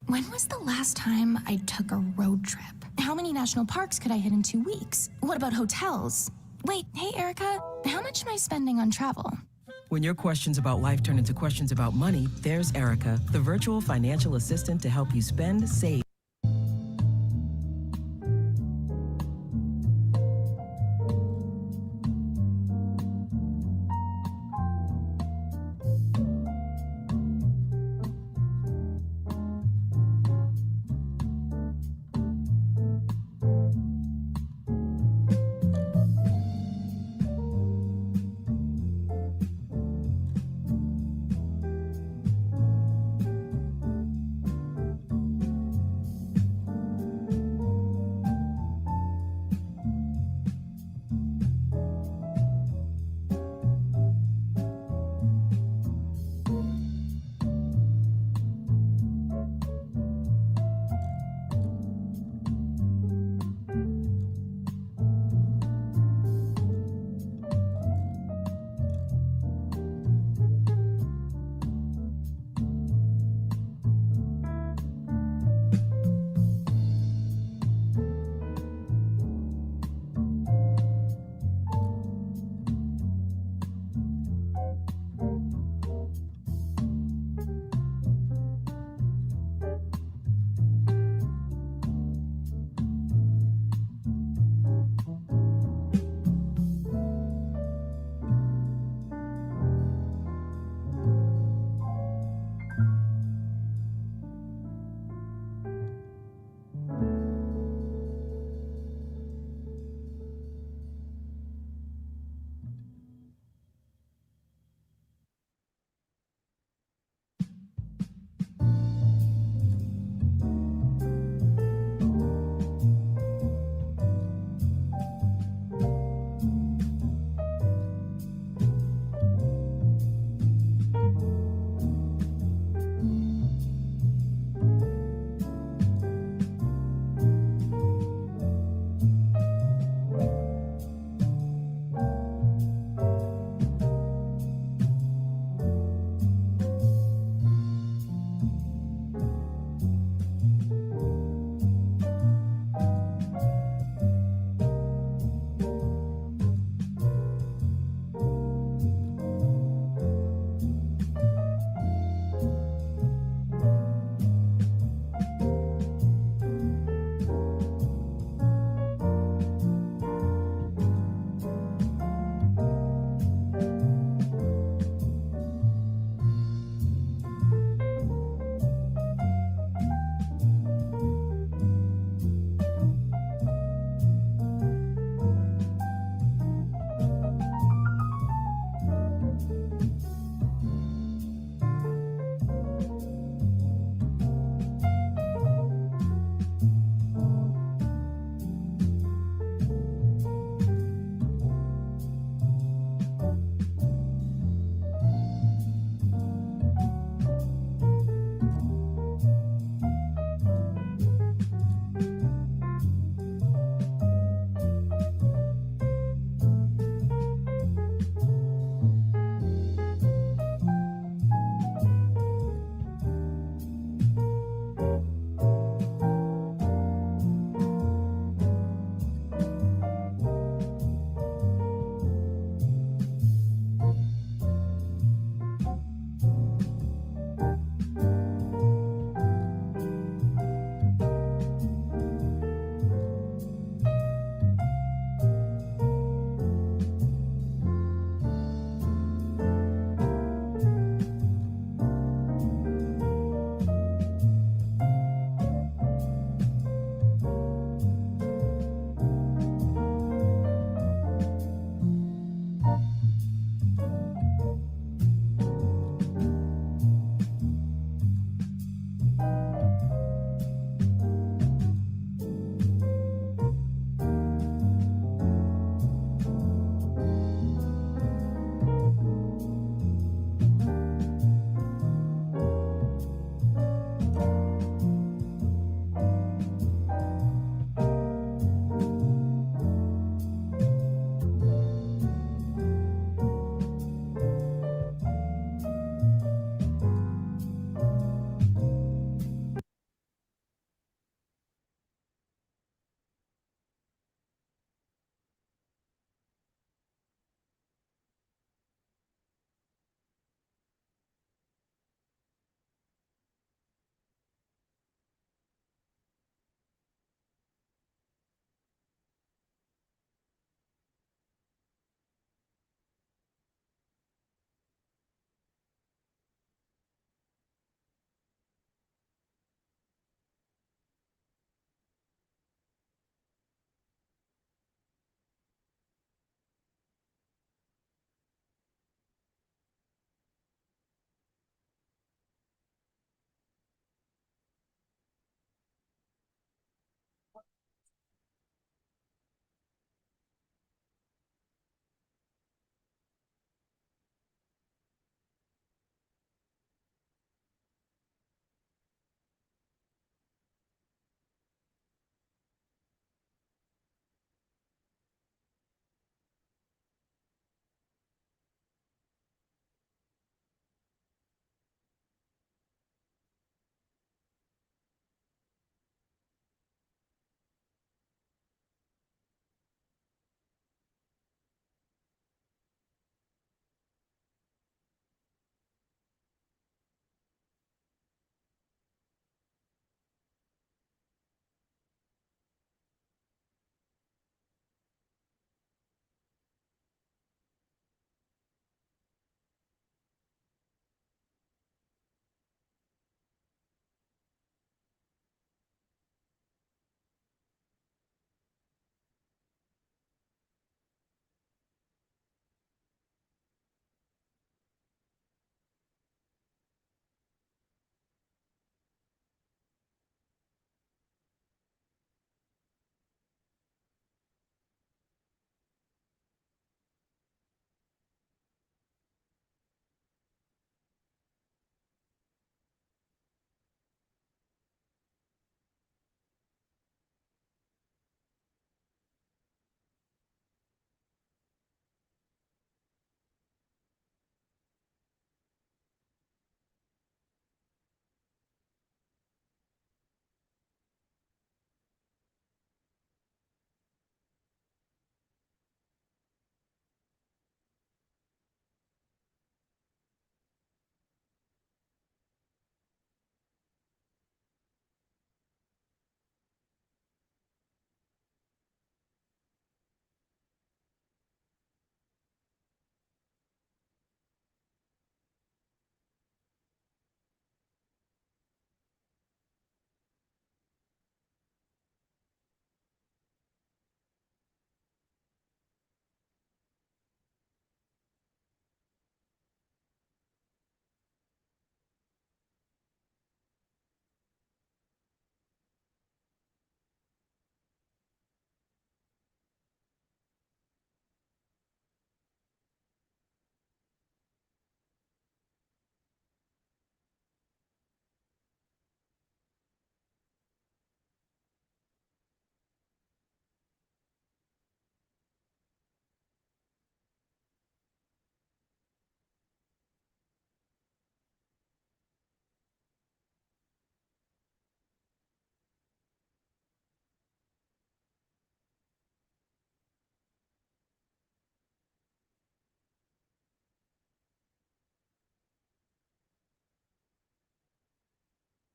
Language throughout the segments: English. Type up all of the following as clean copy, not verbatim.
When was the last time I took a road trip? How many national parks could I hit in 2 weeks? What about hotels? Wait, hey, Erica, how much am I spending on travel? When your questions about life turn into questions about money, there's Erica, the virtual financial assistant to help you spend, save.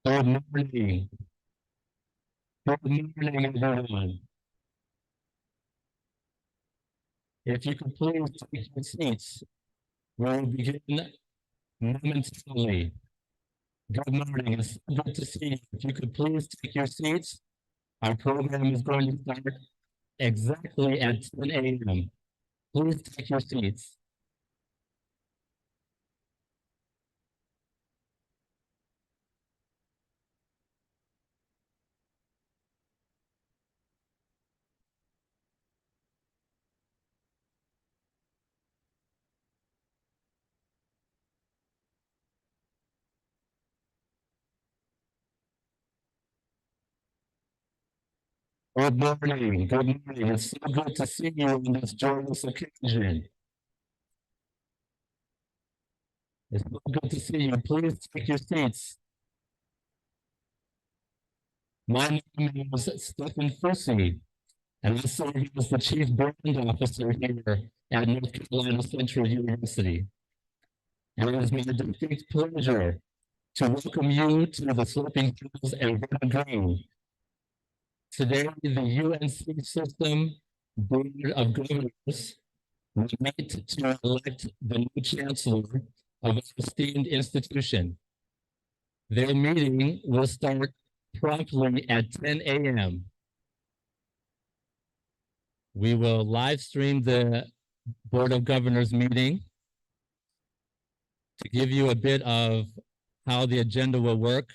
Good morning. Good morning, everyone. If you could please take your seats, we will begin momentarily. Good morning. It's so good to see you. If you could please take your seats, our program is going to start exactly at 10 a.m. Please take your seats. Good morning. Good morning. It's so good to see you on this joyous occasion. It's so good to see you. Please take your seats. My name is Stephen Fussy, and I serve as the Chief Brand Officer here at North Carolina Central University. And it is my distinct pleasure to welcome you to the Sloping Hills and Vernon Green. Today, the UNC System Board of Governors will meet to elect the new Chancellor of our esteemed institution. Their meeting will start promptly at 10 a.m. We will live stream the Board of Governors meeting. To give you a bit of how the agenda will work,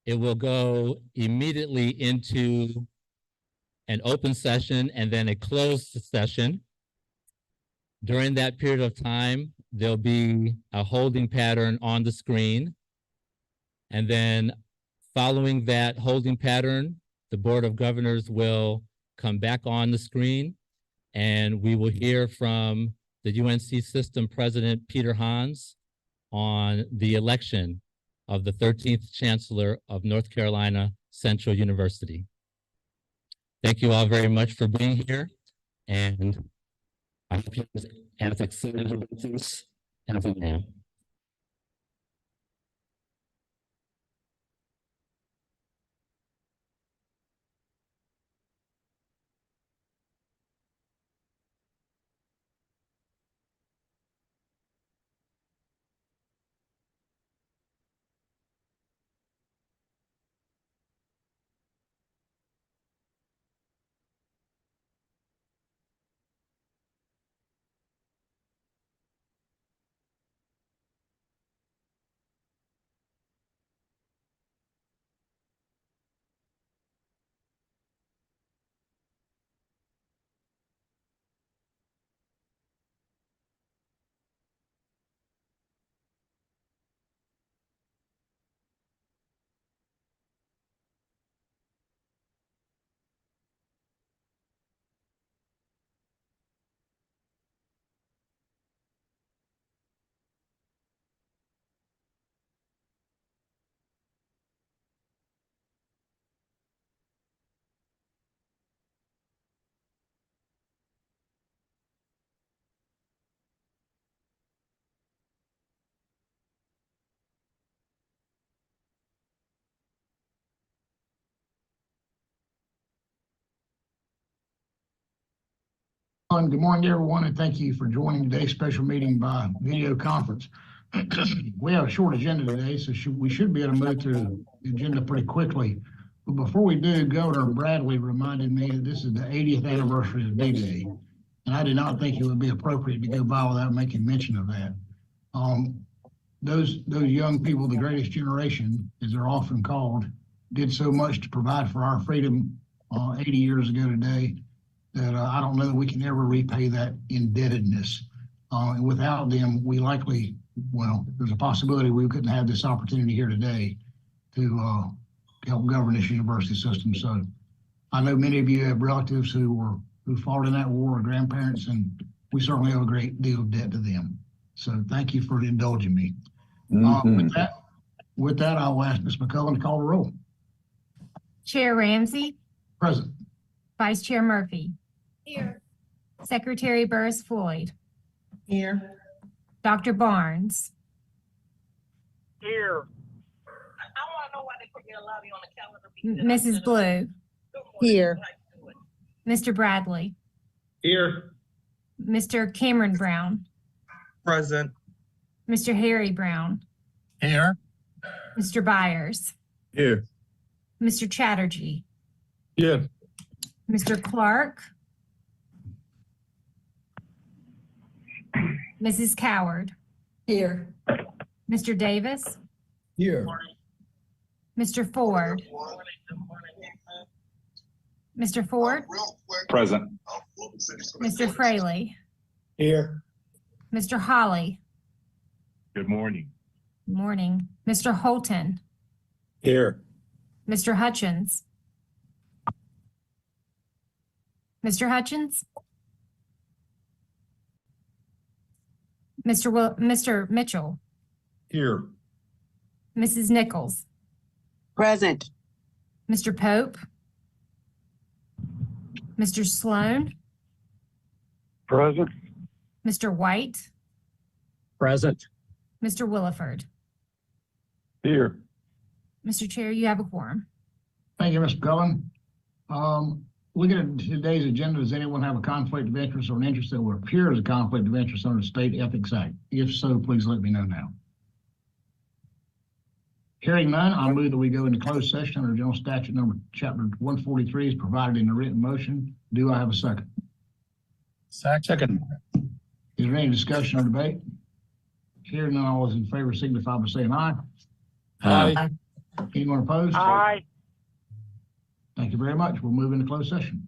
it will go immediately into an open session and then a closed session. During that period of time, there'll be a holding pattern on the screen. And then following that holding pattern, the Board of Governors will come back on the screen and we will hear from the UNC System President, Peter Hans, on the election of the 13th Chancellor of North Carolina Central University. Thank you all very much for being here, and I hope you're as excited about this as I am. Good morning, everyone, and thank you for joining today's special meeting by video conference. We have a short agenda today, so we should be able to move through the agenda pretty quickly. But before we do, Governor Bradley reminded me that this is the 80th anniversary of D-Day, and I did not think it would be appropriate to go by without making mention of that. Those young people, the greatest generation, as they're often called, did so much to provide for our freedom 80 years ago today, that I don't know that we can ever repay that indebtedness. And without them, we likely, well, there's a possibility we couldn't have this opportunity here today to help govern this university system. So I know many of you have relatives who fought in that war, or grandparents, and we certainly have a great deal of debt to them. So thank you for indulging me. With that, I'll ask Ms. McCullen to call the roll. Chair Ramsey, Present. Vice Chair Murphy. Here. Secretary Burris Floyd. Here. Dr. Barnes. Here. I want to know why they put Mrs. Blue, Here. Mr. Bradley, Here. Mr. Cameron Brown, Present. Mr. Harry Brown, Here. Mr. Byers, Here. Mr. Chatterjee, Here. Mr. Clark, Mrs. Coward, Here. Mr. Davis, Here. Mr. Ford, Mr. Ford, Present. Mr. Fraley, Here. Mr. Holly, Good morning. morning, Mr. Holton, Here. Mr. Hutchins, Mr. Hutchins, Mr. Mitchell, Here. Mrs. Nichols, Present. Mr. Pope, Mr. Sloan, Present. Mr. White, Present. Mr. Williford. Here. Mr. Chair, you have a quorum. Thank you, Mr. Cullen. Looking at today's agenda, does anyone have a conflict of interest or an interest that would appear as a conflict of interest under the State Ethics Act? If so, please let me know now. Hearing none, I'll move that we go into closed session under General Statute number Chapter 143 is provided in the written motion. Do I have a second? Second. Is there any discussion or debate? Hearing none, all those in favor signify by saying aye. Aye. Anyone opposed? Aye. Thank you very much. We'll move into closed session.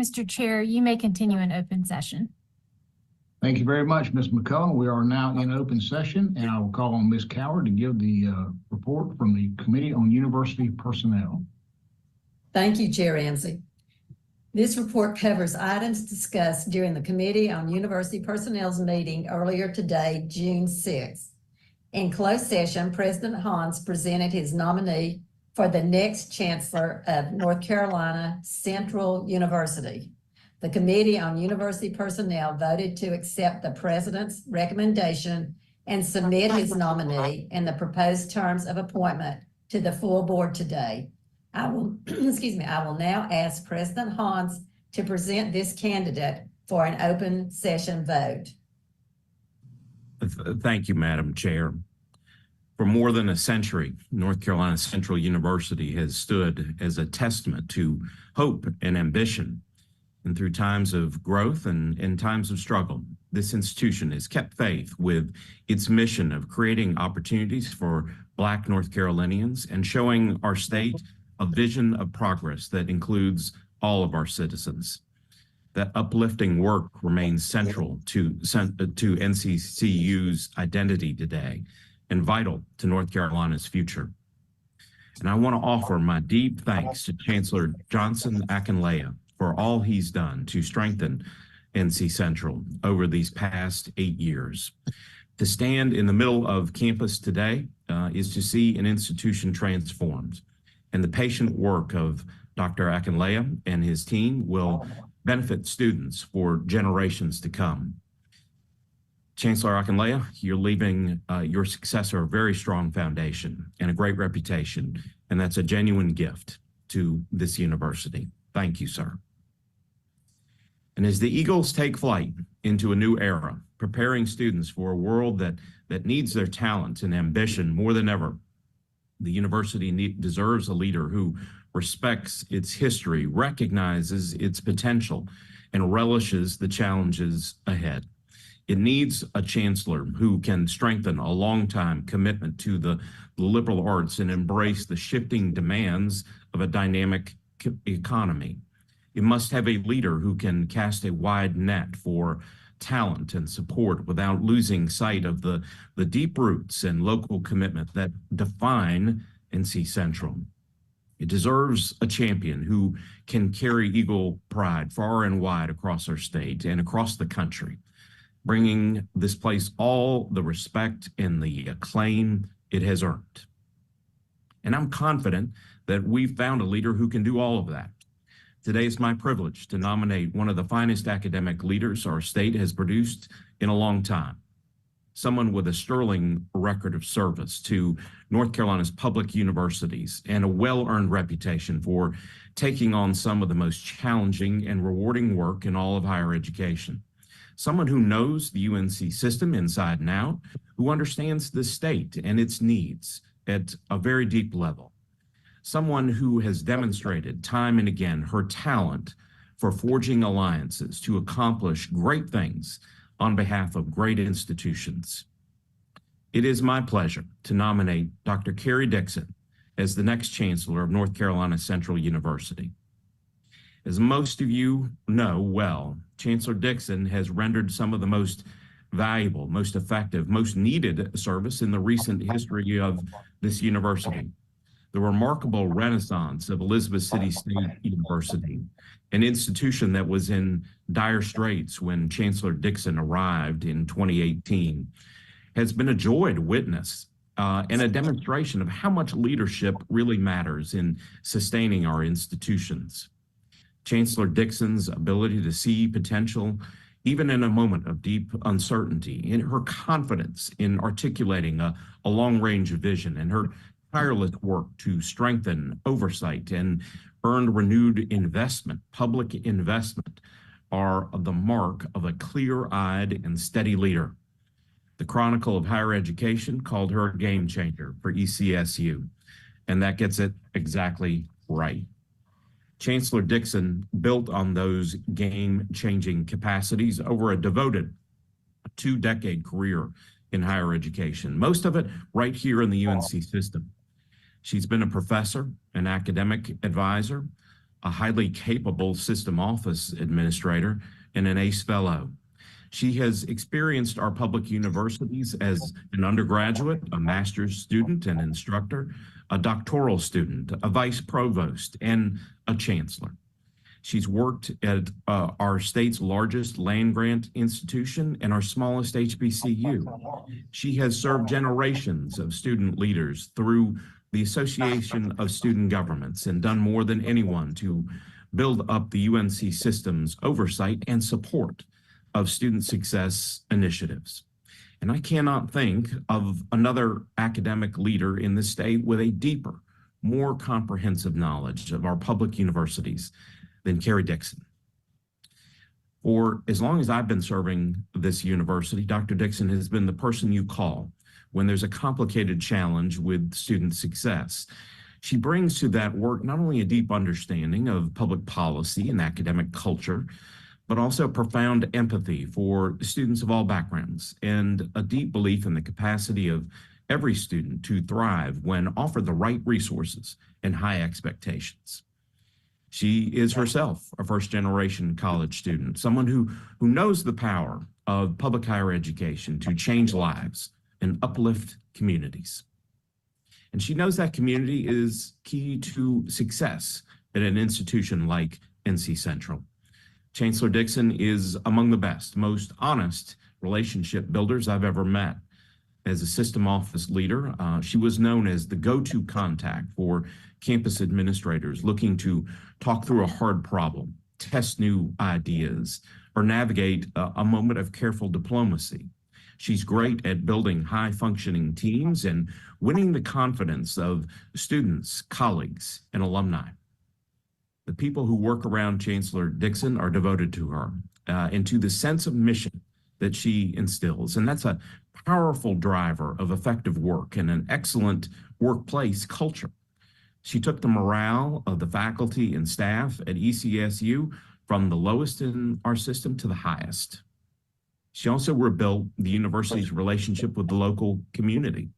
Mr. Chair, you may continue in open session. Thank you very much, Ms. McCullough. We are now in open session, and I will call on Ms. Coward to give the report from the Committee on University Personnel. Thank you, Chair Ramsey. This report covers items discussed during the Committee on University Personnel's meeting earlier today, June 6th. In closed session, President Hans presented his nominee for the next Chancellor of North Carolina Central University. The Committee on University Personnel voted to accept the President's recommendation and submit his nominee and the proposed terms of appointment to the full board today. I will, I will now ask President Hans to present this candidate for an open session vote. Thank you, Madam Chair. For more than a century, North Carolina Central University has stood as a testament to hope and ambition. And through times of growth and in times of struggle, this institution has kept faith with its mission of creating opportunities for Black North Carolinians and showing our state a vision of progress that includes all of our citizens. That uplifting work remains central to NCCU's identity today and vital to North Carolina's future. And I want to offer my deep thanks to Chancellor Johnson Akinlaya for all he's done to strengthen NC Central over these past 8 years. To stand in the middle of campus today is to see an institution transformed, and the patient work of Dr. Akinlaya and his team will benefit students for generations to come. Chancellor Akinlaya, you're leaving your successor a very strong foundation and a great reputation, and that's a genuine gift to this university. Thank you, sir. And as the Eagles take flight into a new era, preparing students for a world that needs their talent and ambition more than ever, the university deserves a leader who respects its history, recognizes its potential, and relishes the challenges ahead. It needs a chancellor who can strengthen a long-time commitment to the liberal arts and embrace the shifting demands of a dynamic economy. It must have a leader who can cast a wide net for talent and support without losing sight of the deep roots and local commitment that define NC Central. It deserves a champion who can carry Eagle pride far and wide across our state and across the country, bringing this place all the respect and the acclaim it has earned. And I'm confident that we've found a leader who can do all of that. Today is my privilege to nominate one of the finest academic leaders our state has produced in a long time, someone with a sterling record of service to North Carolina's public universities and a well-earned reputation for taking on some of the most challenging and rewarding work in all of higher education. Someone who knows the UNC system inside and out, who understands the state and its needs at a very deep level. Someone who has demonstrated time and again her talent for forging alliances to accomplish great things on behalf of great institutions. It is my pleasure to nominate Dr. Karrie Dixon as the next Chancellor of North Carolina Central University. As most of you know well, Chancellor Dixon has rendered some of the most valuable, most effective, most needed service in the recent history of this university. The remarkable renaissance of Elizabeth City State University, an institution that was in dire straits when Chancellor Dixon arrived in 2018, has been a joy to witness and a demonstration of how much leadership really matters in sustaining our institutions. Chancellor Dixon's ability to see potential, even in a moment of deep uncertainty, in her confidence in articulating a long-range vision, and her tireless work to strengthen oversight and earn renewed investment, public investment, are the mark of a clear-eyed and steady leader. The Chronicle of Higher Education called her a game changer for ECSU, and that gets it exactly right. Chancellor Dixon built on those game-changing capacities over a devoted 2-decade career in higher education, most of it right here in the UNC system. She's been a professor, an academic advisor, a highly capable system office administrator, and an ACE fellow. She has experienced our public universities as an undergraduate, a master's student and instructor, a doctoral student, a vice provost, and a chancellor. She's worked at our state's largest land-grant institution and our smallest HBCU. She has served generations of student leaders through the Association of Student Governments and done more than anyone to build up the UNC system's oversight and support of student success initiatives. And I cannot think of another academic leader in the state with a deeper, more comprehensive knowledge of our public universities than Karrie Dixon. For as long as I've been serving this university, Dr. Dixon has been the person you call when there's a complicated challenge with student success. She brings to that work not only a deep understanding of public policy and academic culture, but also profound empathy for students of all backgrounds and a deep belief in the capacity of every student to thrive when offered the right resources and high expectations. She is herself a first-generation college student, someone who knows the power of public higher education to change lives and uplift communities. And she knows that community is key to success at an institution like NC Central. Chancellor Dixon is among the best, most honest relationship builders I've ever met. As a system office leader, she was known as the go-to contact for campus administrators looking to talk through a hard problem, test new ideas, or navigate a moment of careful diplomacy. She's great at building high-functioning teams and winning the confidence of students, colleagues, and alumni. The people who work around Chancellor Dixon are devoted to her and to the sense of mission that she instills. And that's a powerful driver of effective work and an excellent workplace culture. She took the morale of the faculty and staff at ECSU from the lowest in our system to the highest. She also rebuilt the university's relationship with the local community.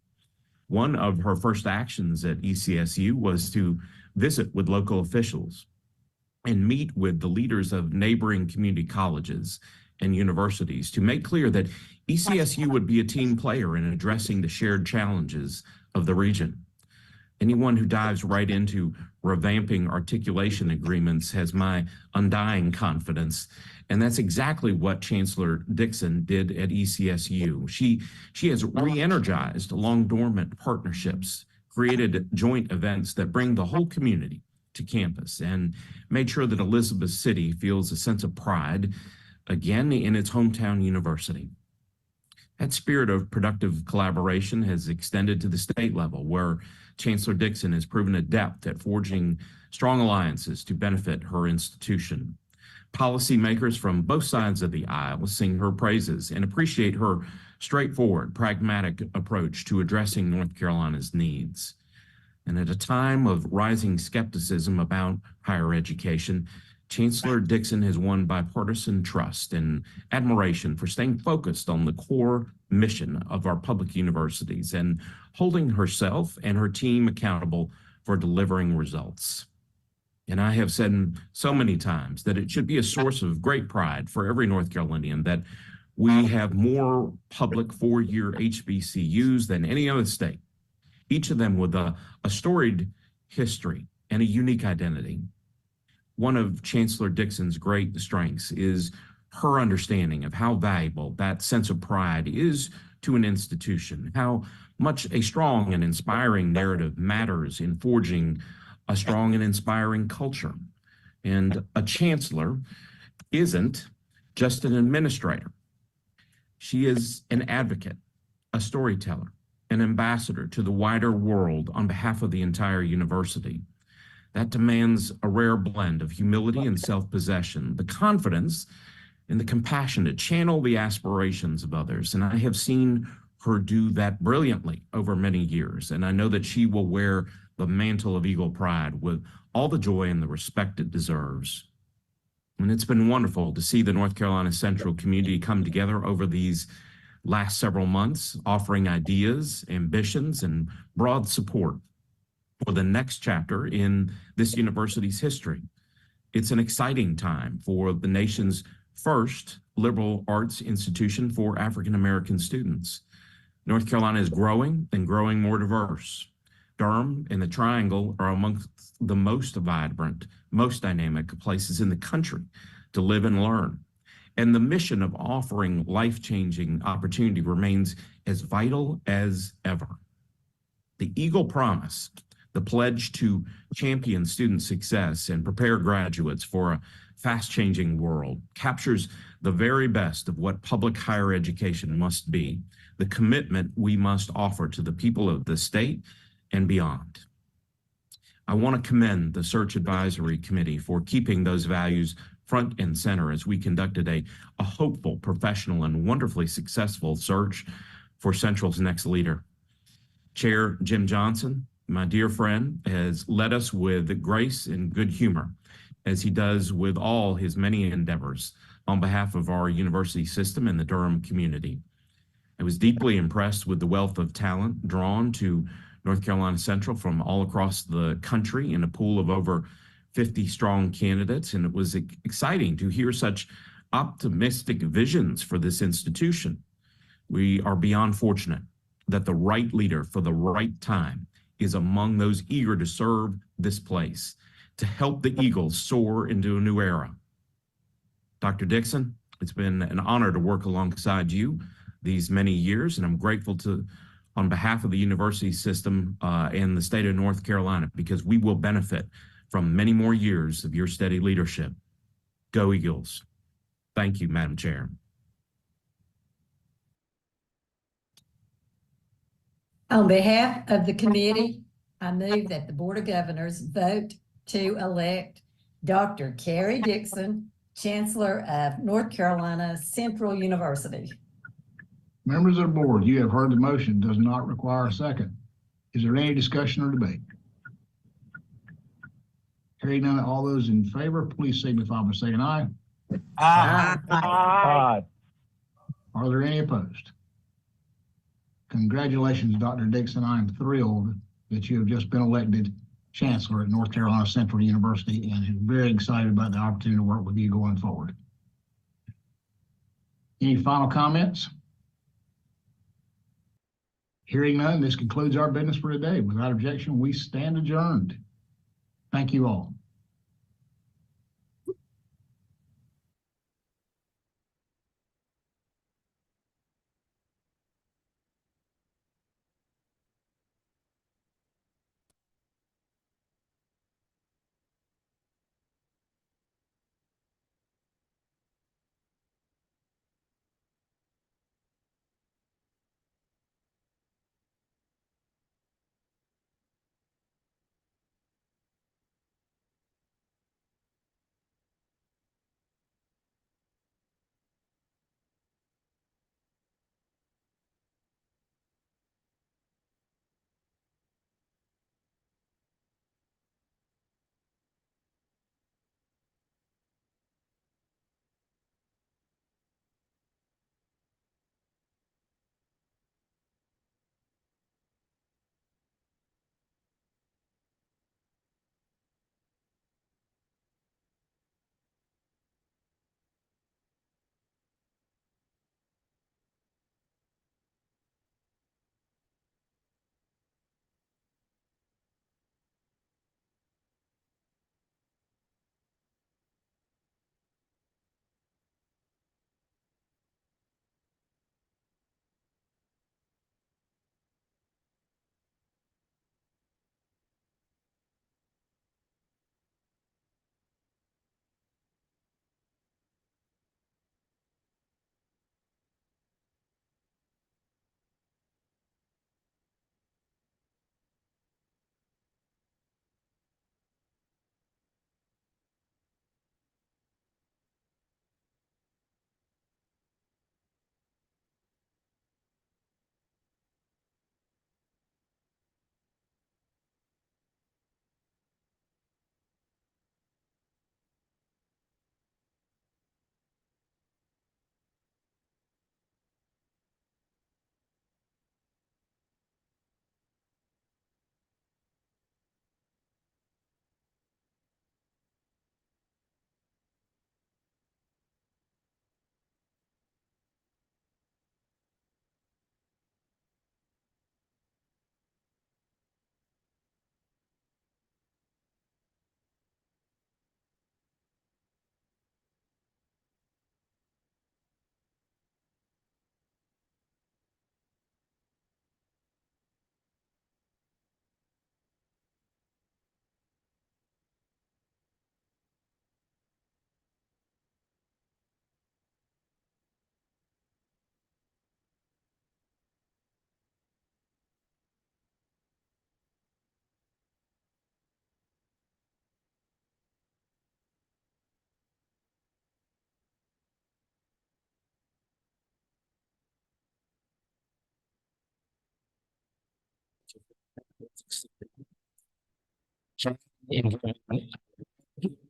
One of her first actions at ECSU was to visit with local officials and meet with the leaders of neighboring community colleges and universities to make clear that ECSU would be a team player in addressing the shared challenges of the region. Anyone who dives right into revamping articulation agreements has my undying confidence. And that's exactly what Chancellor Dixon did at ECSU. She has re-energized long dormant partnerships, created joint events that bring the whole community to campus, and made sure that Elizabeth City feels a sense of pride again in its hometown university. That spirit of productive collaboration has extended to the state level, where Chancellor Dixon has proven adept at forging strong alliances to benefit her institution. Policymakers from both sides of the aisle sing her praises and appreciate her straightforward, pragmatic approach to addressing North Carolina's needs. And at a time of rising skepticism about higher education, Chancellor Dixon has won bipartisan trust and admiration for staying focused on the core mission of our public universities and holding herself and her team accountable for delivering results. And I have said so many times that it should be a source of great pride for every North Carolinian that we have more public four-year HBCUs than any other state, each of them with a storied history and a unique identity. One of Chancellor Dixon's great strengths is her understanding of how valuable that sense of pride is to an institution, how much a strong and inspiring narrative matters in forging a strong and inspiring culture. And a chancellor isn't just an administrator. She is an advocate, a storyteller, an ambassador to the wider world on behalf of the entire university. That demands a rare blend of humility and self-possession, the confidence and the compassion to channel the aspirations of others. And I have seen her do that brilliantly over many years. And I know that she will wear the mantle of Eagle Pride with all the joy and the respect it deserves. And it's been wonderful to see the North Carolina Central community come together over these last several months, offering ideas, ambitions, and broad support for the next chapter in this university's history. It's an exciting time for the nation's first liberal arts institution for African American students. North Carolina is growing and growing more diverse. Durham and the Triangle are amongst the most vibrant, most dynamic places in the country to live and learn. And the mission of offering life-changing opportunity remains as vital as ever. The Eagle Promise, the pledge to champion student success and prepare graduates for a fast-changing world, captures the very best of what public higher education must be, the commitment we must offer to the people of the state and beyond. I want to commend the Search Advisory Committee for keeping those values front and center as we conducted a hopeful, professional, and wonderfully successful search for Central's next leader. Chair Jim Johnson, my dear friend, has led us with grace and good humor, as he does with all his many endeavors on behalf of our university system and the Durham community. I was deeply impressed with the wealth of talent drawn to North Carolina Central from all across the country in a pool of over 50 strong candidates, and it was exciting to hear such optimistic visions for this institution. We are beyond fortunate that the right leader for the right time is among those eager to serve this place, to help the Eagles soar into a new era. Dr. Dixon, it's been an honor to work alongside you these many years, and I'm grateful on behalf of the university system and the state of North Carolina, because we will benefit from many more years of your steady leadership. Go Eagles. Thank you, Madam Chair. On behalf of the committee, I move that the Board of Governors vote to elect Dr. Karrie Dixon, Chancellor of North Carolina Central University. Members of the board, you have heard the motion, does not require a second. Is there any discussion or debate? Hearing none, all those in favor, please signify by saying aye. Aye. Are there any opposed? Congratulations, Dr. Dixon. I am thrilled that you have just been elected Chancellor at North Carolina Central University, and am very excited about the opportunity to work with you going forward. Any final comments? Hearing none, this concludes our business for today. Without objection, we stand adjourned. Thank you all.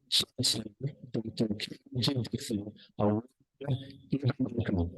Chancellor Dr. Karrie Dixon, our welcome.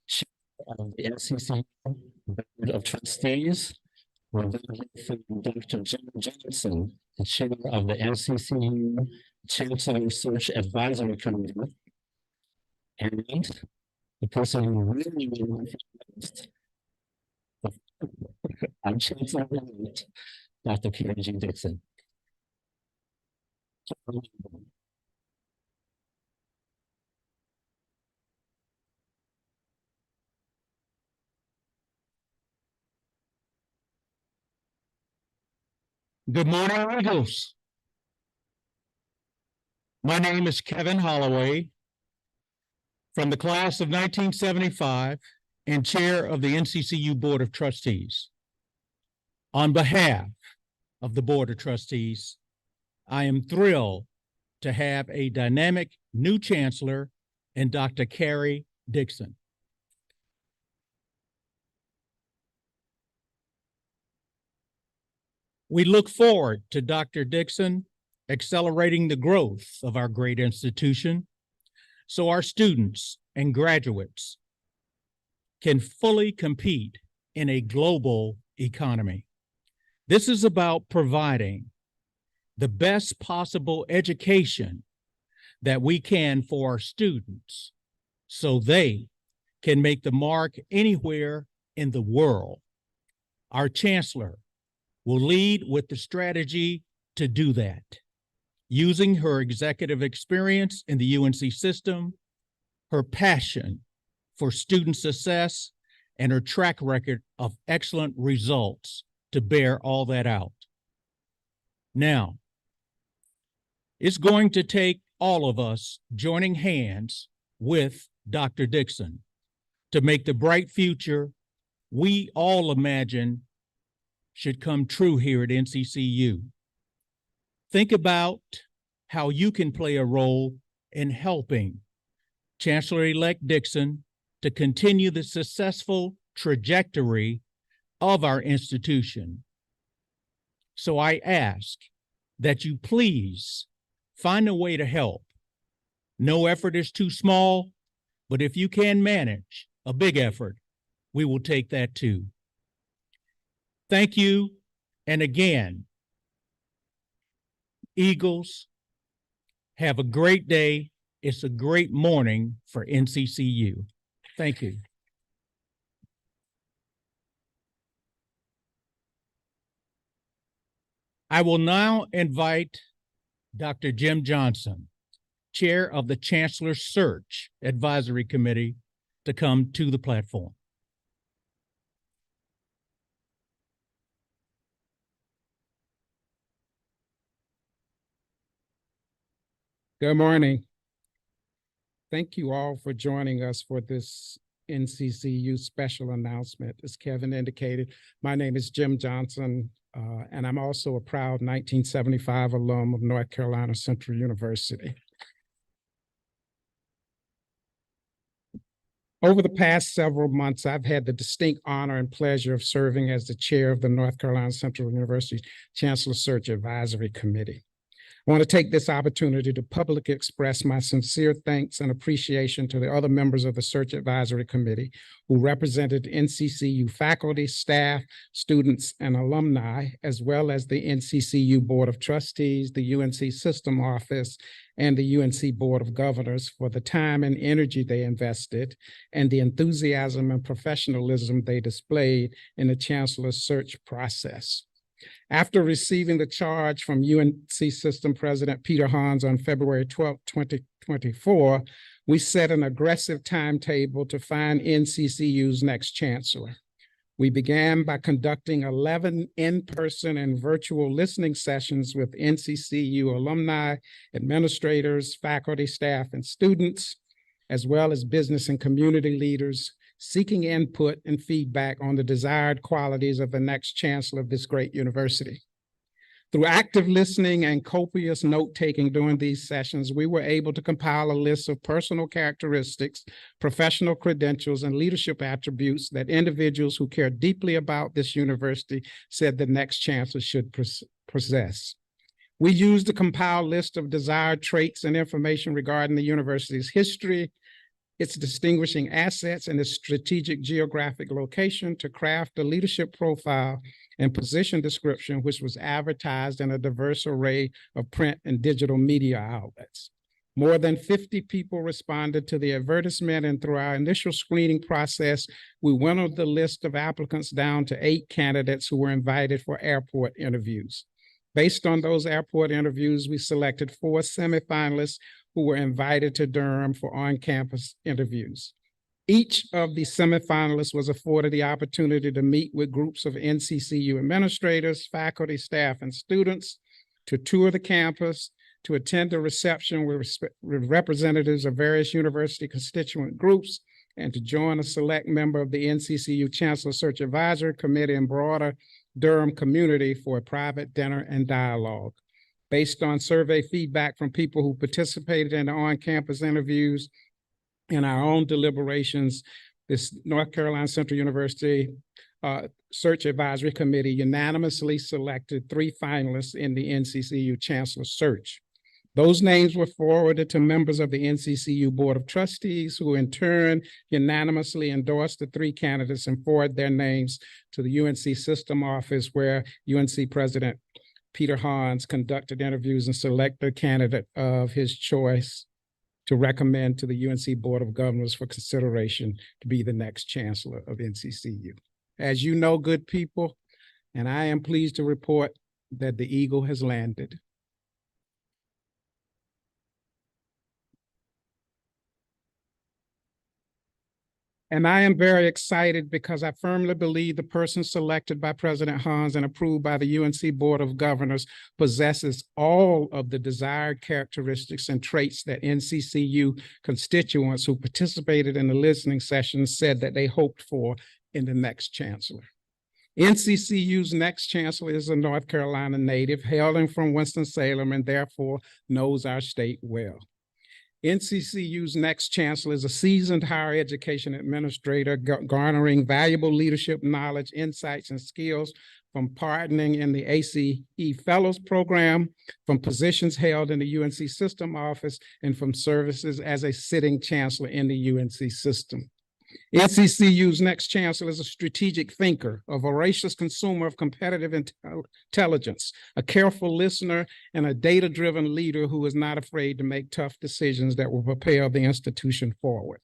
Chair of the NCCU Board of Trustees, we're very grateful for Dr. Jim Johnson, the chair of the NCCU Chancellor Search Advisory Committee, and the person who really most, our Chancellor-elect, Dr. Karrie Dixon. Good morning, Eagles. My name is Kevin Holloway from the class of 1975 and chair of the NCCU Board of Trustees. On behalf of the Board of Trustees, I am thrilled to have a dynamic new chancellor in Dr. Karrie Dixon. We look forward to Dr. Dixon accelerating the growth of our great institution so our students and graduates can fully compete in a global economy. This is about providing the best possible education that we can for our students so they can make the mark anywhere in the world. Our chancellor will lead with the strategy to do that, using her executive experience in the UNC system, her passion for student success, and her track record of excellent results to bear all that out. Now, it's going to take all of us joining hands with Dr. Dixon to make the bright future we all imagine should come true here at NCCU. Think about how you can play a role in helping Chancellor-elect Dixon to continue the successful trajectory of our institution. So I ask that you please find a way to help. No effort is too small, but if you can manage a big effort, we will take that too. Thank you. And again, Eagles, have a great day. It's a great morning for NCCU. Thank you. I will now invite Dr. Jim Johnson, chair of the Chancellor Search Advisory Committee, to come to the platform. Good morning. Thank you all for joining us for this NCCU special announcement. As Kevin indicated, my name is Jim Johnson, and I'm also a proud 1975 alum of North Carolina Central University. Over the past several months, I've had the distinct honor and pleasure of serving as the chair of the North Carolina Central University Chancellor Search Advisory Committee. I want to take this opportunity to publicly express my sincere thanks and appreciation to the other members of the Search Advisory Committee who represented NCCU faculty, staff, students, and alumni, as well as the NCCU Board of Trustees, the UNC System Office, and the UNC Board of Governors for the time and energy they invested and the enthusiasm and professionalism they displayed in the Chancellor's search process. After receiving the charge from UNC System President Peter Hans on February 12, 2024, we set an aggressive timetable to find NCCU's next chancellor. We began by conducting 11 in-person and virtual listening sessions with NCCU alumni, administrators, faculty, staff, and students, as well as business and community leaders, seeking input and feedback on the desired qualities of the next chancellor of this great university. Through active listening and copious note-taking during these sessions, we were able to compile a list of personal characteristics, professional credentials, and leadership attributes that individuals who care deeply about this university said the next chancellor should possess. We used a compiled list of desired traits and information regarding the university's history, its distinguishing assets, and its strategic geographic location to craft a leadership profile and position description, which was advertised in a diverse array of print and digital media outlets. More than 50 people responded to the advertisement, and through our initial screening process, we winnowed the list of applicants down to 8 candidates who were invited for airport interviews. Based on those airport interviews, we selected 4 semifinalists who were invited to Durham for on-campus interviews. Each of the semifinalists was afforded the opportunity to meet with groups of NCCU administrators, faculty, staff, and students, to tour the campus, to attend a reception with representatives of various university constituent groups, and to join a select member of the NCCU Chancellor Search Advisory Committee and broader Durham community for a private dinner and dialogue. Based on survey feedback from people who participated in the on-campus interviews and our own deliberations, this North Carolina Central University Search Advisory Committee unanimously selected 3 finalists in the NCCU Chancellor search. Those names were forwarded to members of the NCCU Board of Trustees, who in turn unanimously endorsed the 3 candidates and forwarded their names to the UNC System Office, where UNC President Peter Hans conducted interviews and selected a candidate of his choice to recommend to the UNC Board of Governors for consideration to be the next chancellor of NCCU. As you know, good people, and I am pleased to report that the eagle has landed. And I am very excited because I firmly believe the person selected by President Hans and approved by the UNC Board of Governors possesses all of the desired characteristics and traits that NCCU constituents who participated in the listening sessions said that they hoped for in the next chancellor. NCCU's next chancellor is a North Carolina native, hailing from Winston-Salem, and therefore knows our state well. NCCU's next chancellor is a seasoned higher education administrator, garnering valuable leadership knowledge, insights, and skills from partnering in the ACE Fellows Program, from positions held in the UNC System Office, and from services as a sitting chancellor in the UNC system. NCCU's next chancellor is a strategic thinker, a voracious consumer of competitive intelligence, a careful listener, and a data-driven leader who is not afraid to make tough decisions that will propel the institution forward.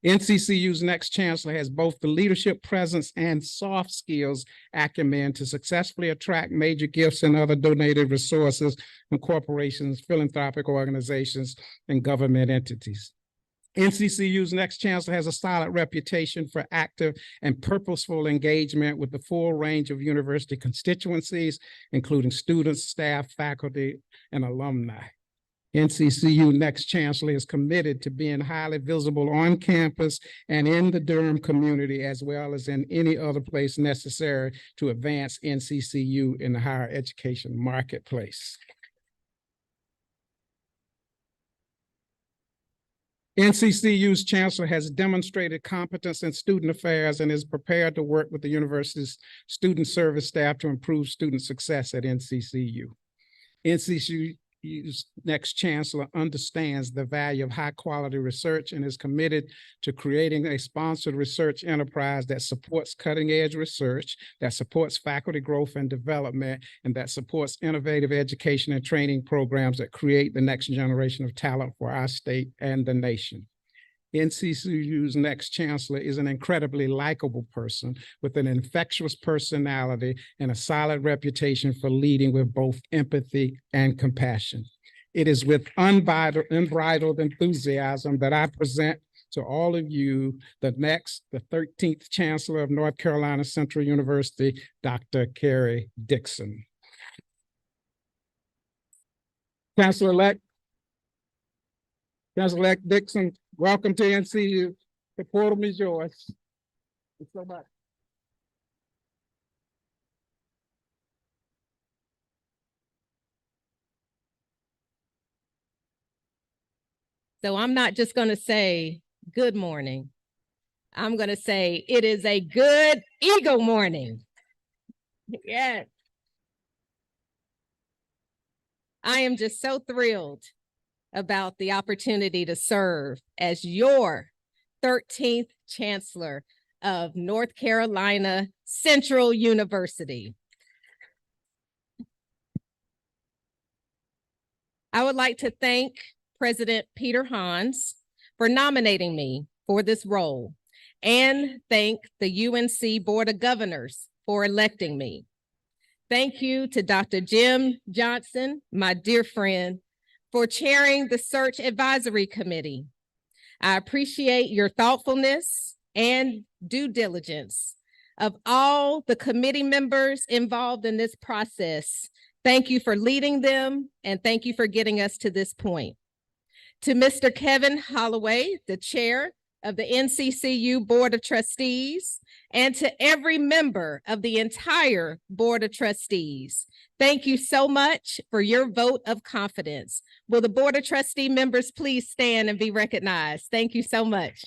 NCCU's next chancellor has both the leadership presence and soft skills acumen to successfully attract major gifts and other donated resources from corporations, philanthropic organizations, and government entities. NCCU's next chancellor has a solid reputation for active and purposeful engagement with the full range of university constituencies, including students, staff, faculty, and alumni. NCCU next chancellor is committed to being highly visible on campus and in the Durham community, as well as in any other place necessary to advance NCCU in the higher education marketplace. NCCU's chancellor has demonstrated competence in student affairs and is prepared to work with the university's student service staff to improve student success at NCCU. NCCU NCCU's next chancellor understands the value of high-quality research and is committed to creating a sponsored research enterprise that supports cutting-edge research, that supports faculty growth and development, and that supports innovative education and training programs that create the next generation of talent for our state and the nation. NCCU's next chancellor is an incredibly likable person with an infectious personality and a solid reputation for leading with both empathy and compassion. It is with unbridled enthusiasm that I present to all of you the 13th Chancellor of North Carolina Central University, Dr. Karrie Dixon. Chancellor-elect Dixon, welcome to NCU. The podium is yours. Thanks so much. So I'm not just going to say good morning. I'm going to say it is a good Eagle morning. Yes. I am just so thrilled about the opportunity to serve as your 13th Chancellor of North Carolina Central University. I would like to thank President Peter Hans for nominating me for this role and thank the UNC Board of Governors for electing me. Thank you to Dr. Jim Johnson, my dear friend, for chairing the Search Advisory Committee. I appreciate your thoughtfulness and due diligence. Of all the committee members involved in this process, thank you for leading them and thank you for getting us to this point. To Mr. Kevin Holloway, the chair of the NCCU Board of Trustees, and to every member of the entire Board of Trustees, thank you so much for your vote of confidence. Will the Board of Trustee members please stand and be recognized? Thank you so much.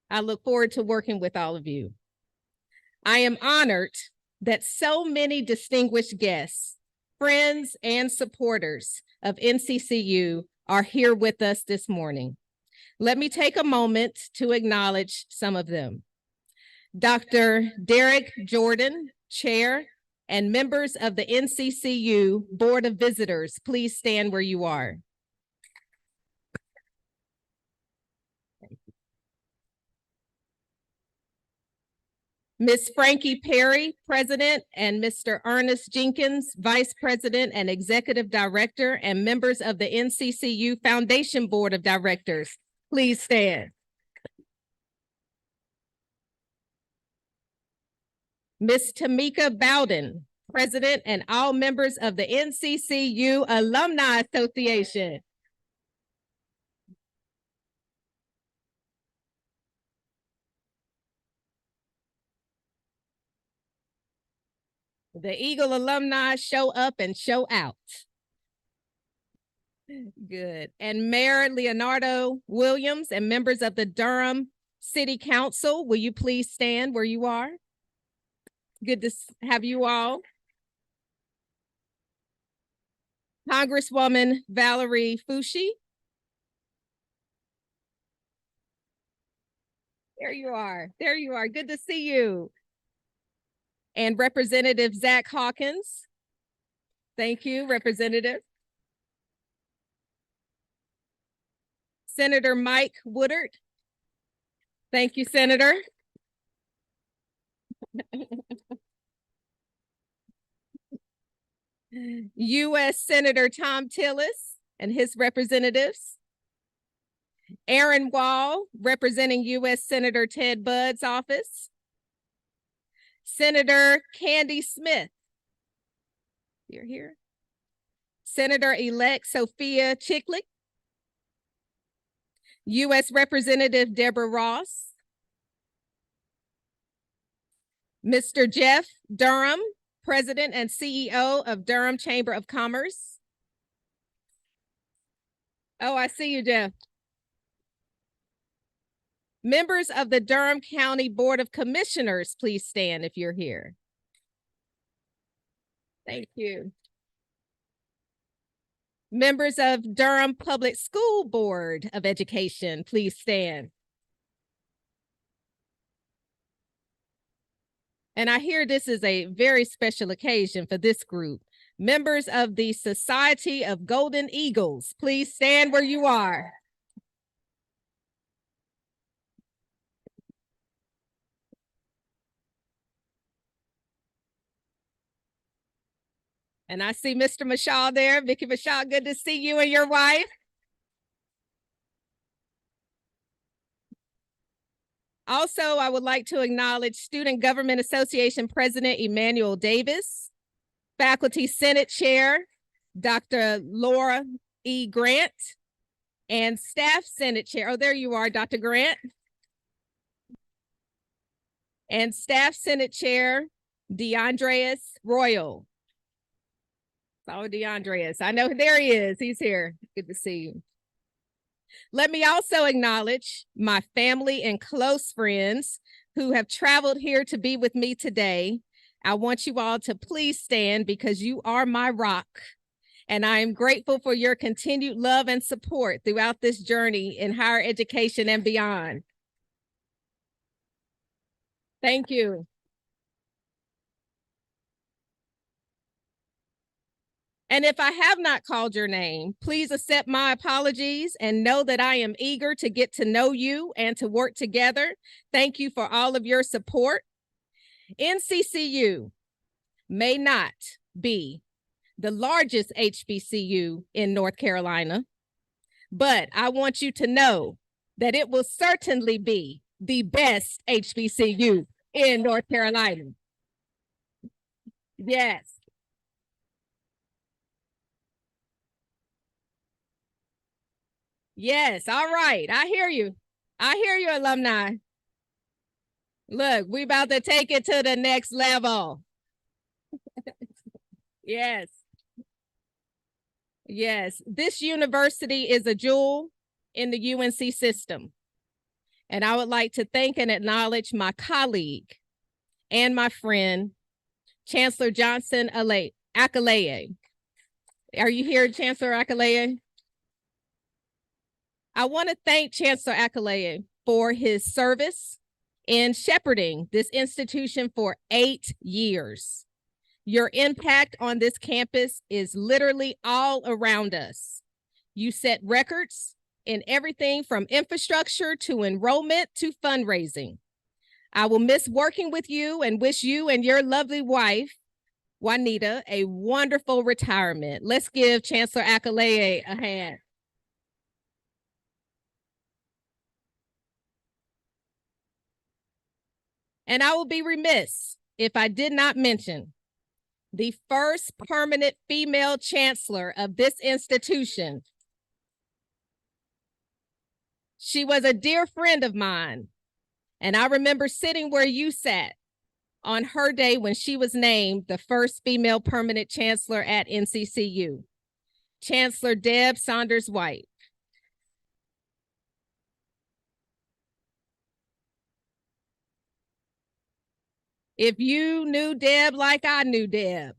I look forward to working with all of you. I am honored that so many distinguished guests, friends, and supporters of NCCU are here with us this morning. Let me take a moment to acknowledge some of them. Dr. Derek Jordan, Chair, and members of the NCCU Board of Visitors, please stand where you are. Ms. Frankie Perry, President, and Mr. Ernest Jenkins, Vice President and Executive Director, and members of the NCCU Foundation Board of Directors, please stand. Ms. Tamika Bowden, President, and all members of the NCCU Alumni Association. The Eagle alumni show up and show out. Good. And Mayor Leonardo Williams and members of the Durham City Council, will you please stand where you are? Good to have you all. Congresswoman Valerie Foushee. There you are. There you are. Good to see you. And Representative Zach Hawkins. Thank you, Representative. Senator Mike Woodard. Thank you, Senator. U.S. Senator Tom Tillis and his representatives. Aaron Wall, representing U.S. Senator Ted Budd's office. Senator Candy Smith. You're here. Senator-elect Sophia Chicklick. U.S. Representative Deborah Ross. Mr. Jeff Durham, President and CEO of Durham Chamber of Commerce. Oh, I see you, Jeff. Members of the Durham County Board of Commissioners, please stand if you're here. Thank you. Members of Durham Public School Board of Education, please stand. And I hear this is a very special occasion for this group. Members of the Society of Golden Eagles, please stand where you are. And I see Mr. Mashal there. Vicky Mashal, good to see you and your wife. Also, I would like to acknowledge Student Government Association President Emmanuel Davis, Faculty Senate Chair, Dr. Laura E. Grant, and Staff Senate Chair, oh, there you are, Dr. Grant. And Staff Senate Chair, DeAndreas Royal. Oh, DeAndreas, I know, there he is, he's here, good to see you. Let me also acknowledge my family and close friends who have traveled here to be with me today. I want you all to please stand because you are my rock. And I am grateful for your continued love and support throughout this journey in higher education and beyond. Thank you. And if I have not called your name, please accept my apologies and know that I am eager to get to know you and to work together. Thank you for all of your support. NCCU may not be the largest HBCU in North Carolina, but I want you to know that it will certainly be the best HBCU in North Carolina. Yes. Yes, all right. I hear you. I hear you, alumni. Look, we about to take it to the next level. Yes. Yes, this university is a jewel in the UNC system. And I would like to thank and acknowledge my colleague and my friend, Chancellor Johnson-elect Akaleye. Are you here, Chancellor Akaleye? I want to thank Chancellor Akaleye for his service in shepherding this institution for 8 years. Your impact on this campus is literally all around us. You set records in everything from infrastructure to enrollment to fundraising. I will miss working with you and wish you and your lovely wife, Juanita, a wonderful retirement. Let's give Chancellor Akaleye a hand. And I will be remiss if I did not mention the first permanent female chancellor of this institution. She was a dear friend of mine, and I remember sitting where you sat on her day when she was named the first female permanent chancellor at NCCU, Chancellor Deb Saunders-White. If you knew Deb like I knew Deb,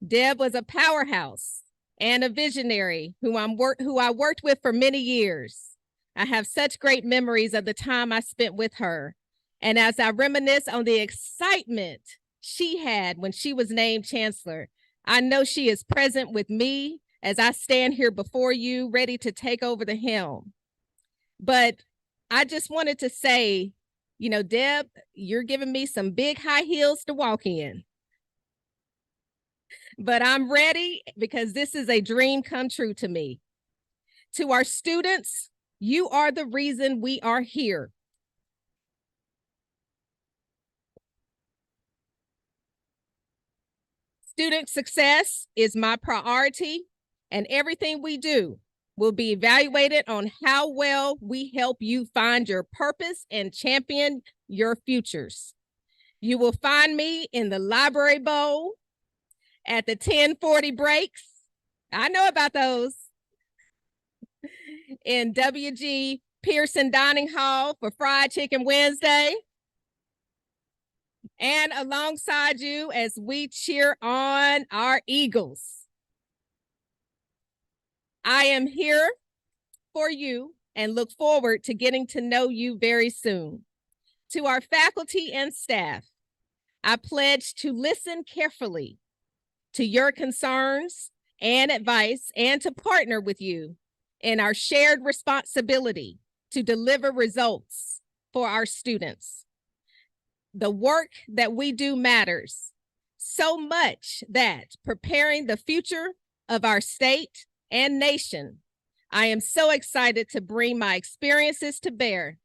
Deb was a powerhouse and a visionary who I worked with for many years. I have such great memories of the time I spent with her. And as I reminisce on the excitement she had when she was named chancellor, I know she is present with me as I stand here before you, ready to take over the helm. But I just wanted to say, you know, Deb, you're giving me some big high heels to walk in. But I'm ready because this is a dream come true to me. To our students, you are the reason we are here. Student success is my priority, and everything we do will be evaluated on how well we help you find your purpose and champion your futures. You will find me in the library bowl, at the 1040 breaks. I know about those. In WG Pearson Dining Hall for Fried Chicken Wednesday. And alongside you as we cheer on our Eagles. I am here for you and look forward to getting to know you very soon. To our faculty and staff, I pledge to listen carefully to your concerns and advice and to partner with you in our shared responsibility to deliver results for our students. The work that we do matters so much that preparing the future of our state and nation, I am so excited to bring my experiences to bear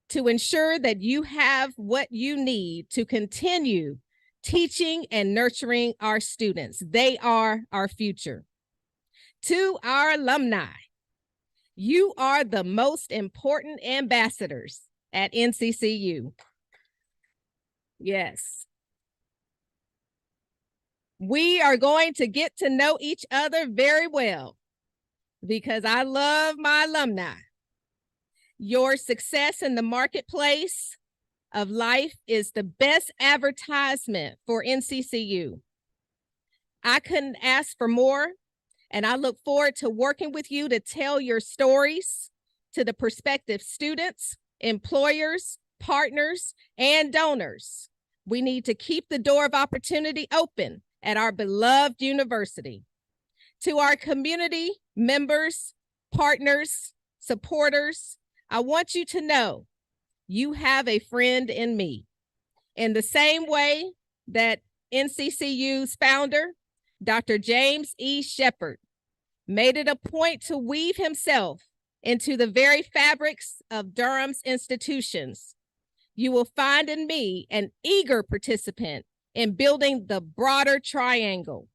to ensure that you have what you need to continue teaching and nurturing our students. They are our future. To our alumni, you are the most important ambassadors at NCCU. Yes. We are going to get to know each other very well because I love my alumni. Your success in the marketplace of life is the best advertisement for NCCU. I couldn't ask for more, and I look forward to working with you to tell your stories to the prospective students, employers, partners, and donors. We need to keep the door of opportunity open at our beloved university. To our community members, partners, supporters, I want you to know you have a friend in me. In the same way that NCCU's founder, Dr. James E. Shepard, made it a point to weave himself into the very fabrics of Durham's institutions, you will find in me an eager participant in building the broader triangle.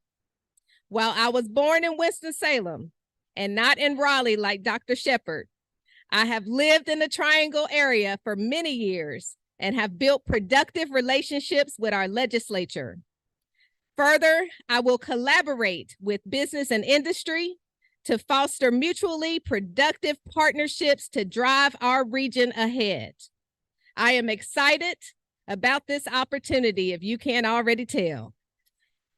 While I was born in Winston-Salem and not in Raleigh like Dr. Shepard, I have lived in the Triangle area for many years and have built productive relationships with our legislature. Further, I will collaborate with business and industry to foster mutually productive partnerships to drive our region ahead. I am excited about this opportunity, if you can't already tell.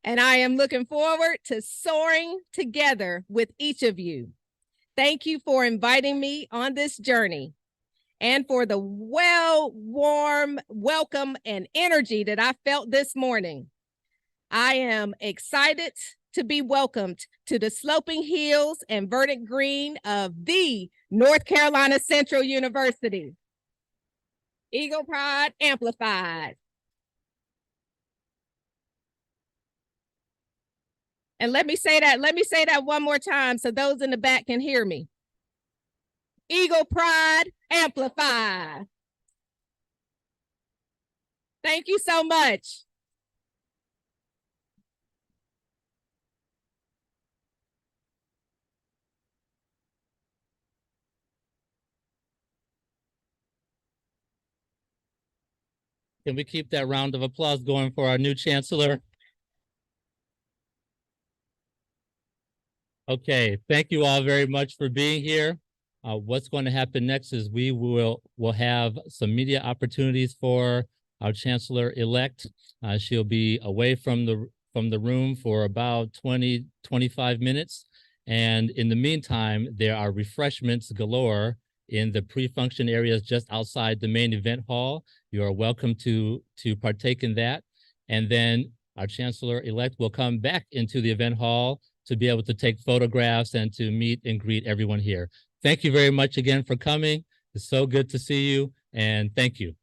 And I am looking forward to soaring together with each of you. Thank you for inviting me on this journey and for the warm welcome and energy that I felt this morning. I am excited to be welcomed to the sloping hills and verdant green of the North Carolina Central University. Eagle Pride Amplified. And let me say that one more time so those in the back can hear me. Eagle Pride Amplified. Thank you so much. Can we keep that round of applause going for our new chancellor? Okay, thank you all very much for being here. What's going to happen next is we'll have some media opportunities for our Chancellor-elect. She'll be away from the room for about 20-25 minutes. And in the meantime, there are refreshments galore in the pre-function areas just outside the main event hall. You are welcome to partake in that. And then our Chancellor-elect will come back into the event hall to be able to take photographs and to meet and greet everyone here. Thank you very much again for coming. It's so good to see you, and thank you.